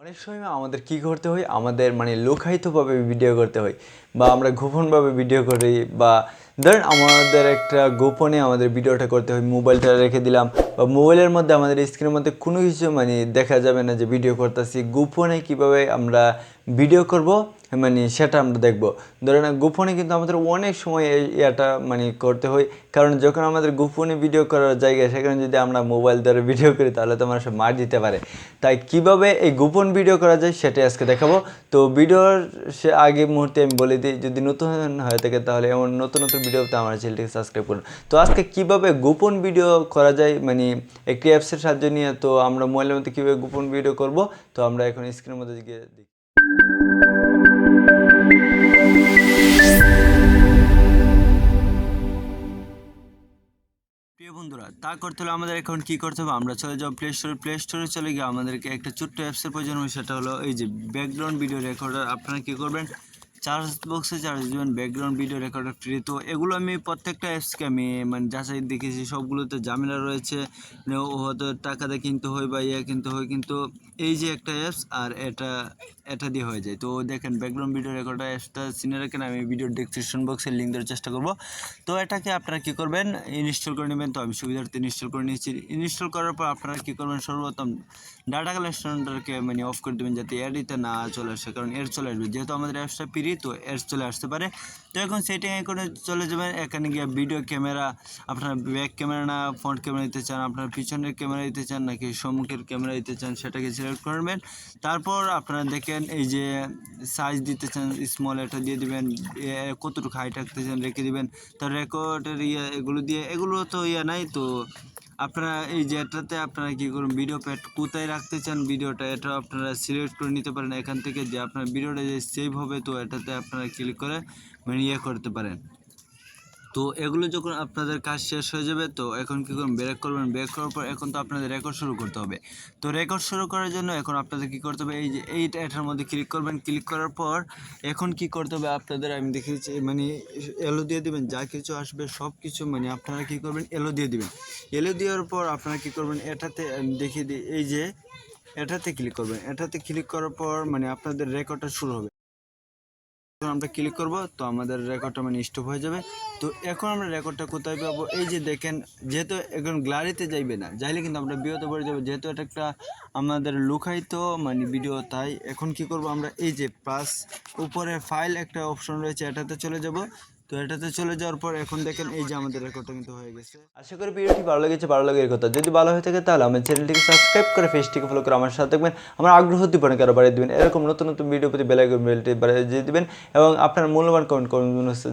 অনেক সময় আমাদের কি করতে হয়, আমাদের লুকায়িতভাবে ভিডিও করতে হয় বা আমরা গোপনভাবে ভিডিও করি, বা ধরেন আমাদের একটা গোপনে আমাদের ভিডিওটা করতে হয়, মোবাইলটা রেখে দিলাম বা মোবাইলের মধ্যে আমাদের স্ক্রিনের মধ্যে কোনো কিছু দেখা যাবে না যে ভিডিও করতেছি। গোপনে কিভাবে আমরা ভিডিও করব সেটা আমরা দেখব। ধরেন গোপনে কিন্তু আমাদের অনেক সময় এটা করতে হয়, কারণ যখন আমাদের গোপনে ভিডিও করার জায়গায় সেখানে যদি আমরা মোবাইল ধরে ভিডিও করি তাহলে তো মানুষ মার দিতে পারে। তাই কিভাবে এই গোপন ভিডিও করা যায় সেটাই আজকে দেখাবো। তো ভিডিওর আগে মুহূর্তে আমি বলে দিই, যদি নতুন হয়ে থাকে তাহলে এমন নতুন নতুন ভিডিওতে আমার চ্যানেলটিকে সাবস্ক্রাইব করুন। তো আজকে কিভাবে গোপন ভিডিও করা যায় একটি অ্যাপসের সাহায্য নিয়ে, তো আমরা মোবাইলের মধ্যে কীভাবে গোপন ভিডিও করব, তো আমরা এখন স্ক্রিনের মধ্যে গিয়ে দেখি। প্রিয় বন্ধুরা, তা করতে হলে আমাদের এখন কী করতে হবে, আমরা চলে যাবো প্লে স্টোরে চলে গিয়ে আমাদেরকে একটা ছোট্ট অ্যাপসের প্রয়োজন হবে। সেটা হলো এই যে ব্যাকগ্রাউন্ড ভিডিও রেকর্ডার। আপনারা কী করবেন, চার্জ বক্সে চার্জ দেবেন ব্যাকগ্রাউন্ড ভিডিও রেকর্ডার ফ্রি। তো এগুলো আমি প্রত্যেকটা অ্যাপসকে আমি যাচাই দেখেছি, সবগুলোতে ঝামেলা রয়েছে, হয়তো টাকা দিয়ে কিনতে হয় বা কিনতে হয়, কিন্তু এই যে একটা অ্যাপস আর এটা দিয়ে হয়ে যায়। তো দেখেন ব্যাকগ্রাউন্ড ভিডিও রেকর্ডার অ্যাপসটা চিনে রাখেন, আমি ভিডিও ডেসক্রিপশন বক্সে লিঙ্ক দেওয়ার চেষ্টা করব। তো এটাকে আপনারা কী করবেন, ইনস্টল করে নেবেন। তো আমি সুবিধার্থে ইনস্টল করে নিয়েছি। ইনস্টল করার পর আপনারা কী করবেন, সর্বপ্রথম ডাটা কালেকশনটাকে অফ করে দেবেন, যাতে এডিতে না চলে আসে, কারণ এর চলে আসবে, যেহেতু আমাদের অ্যাপসটা ফ্রি তো এর চলে আসতে পারে। তো এখন সেটিংয়ে করে চলে যাবেন, এখানে গিয়ে ভিডিও ক্যামেরা, আপনারা ব্যাক ক্যামেরা না ফ্রন্ট ক্যামেরা দিতে চান, আপনারা পিছনের ক্যামেরা দিতে চান নাকি সম্মুখের ক্যামেরা দিতে চান, সেটাকে সিলেক্ট করবেন। তারপর আপনারা দেখেন এই যে সাইজ দিতে চান স্মল, এটা দিয়ে দিবেন, কতটুকু হাইট রাখতে চান রেখে দিবেন। তার রেকর্ডের এগুলো দিয়ে, এগুলো তো নাই। তো আপনারা এই যে এটাতে আপনারা কী করুন, ভিডিও প্যাড কোথায় রাখতে চান ভিডিওটা, এটা আপনারা সিলেক্ট করে নিতে পারেন এখান থেকে, যে আপনার ভিডিওটা যে সেভ হবে, তো এটাতে আপনারা ক্লিক করে করতে পারেন। তো এগুলো যখন আপনাদের কাজ শেষ হয়ে যাবে, তো এখন কী করবেন, ব্রেক করবেন। ব্রেক করার পর এখন তো আপনাদের রেকর্ড শুরু করতে হবে। তো রেকর্ড শুরু করার জন্য এখন আপনাদের কী করতে হবে, এই যে এটার মধ্যে ক্লিক করবেন। ক্লিক করার পর এখন কি করতে হবে আপনাদের, আমি দেখিয়েছি এলো দিয়ে দেবেন, যা কিছু আসবে সব কিছু আপনারা কী করবেন, এলো দিয়ে দেবেন। এলো দেওয়ার পর আপনারা কী করবেন, এটাতে দেখিয়ে দিই, এই যে এটাতে ক্লিক করবেন। এটাতে ক্লিক করার পর আপনাদের রেকর্ডটা শুরু হবে। যখন আমরা ক্লিক করব, তো আমাদের রেকর্ডটা স্টপ হয়ে যাবে। তো এখন আমরা রেকর্ডটা কোথায় পাবো, এই যে দেখেন, যেহেতু এখন গ্যালারিতে যাইবে না, যাইলে কিন্তু আমরা ভিডিওতে পড়ে যাবো, যেহেতু এটা একটা আমাদের লুকায়িত ভিডিও। তাই এখন কি করব, আমরা এই যে প্লাস উপরে ফাইল একটা অপশন রয়েছে, এটাতে চলে যাব। তো এটাতে চলে যাওয়ার পর এখন দেখেন এই যে আমাদের রেকর্ডটা কিন্তু হয়ে গেছে। আশা করি ভিডিওটি ভালো লেগেছে, ভালো লাগার কথা। যদি ভালো হয়ে থাকে তাহলে আমার চ্যানেলটিকে সাবস্ক্রাইব করে পেজটিকে ফলো করে আমার সাথে থাকবেন। আমার আগ্রহ দীপনকে আরও বাড়িয়ে দেবেন। এরকম নতুন নতুন ভিডিও প্রতি বেলটি বাড়িয়ে দিবেন এবং আপনার মূল্যবান কমেন্ট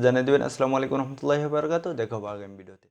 জানিয়ে দেবেন। আসসালামু আলাইকুম রহমতুল্লাহি ওয়া বারাকাতুহু। দেখা হবে আগামী ভিডিওতে।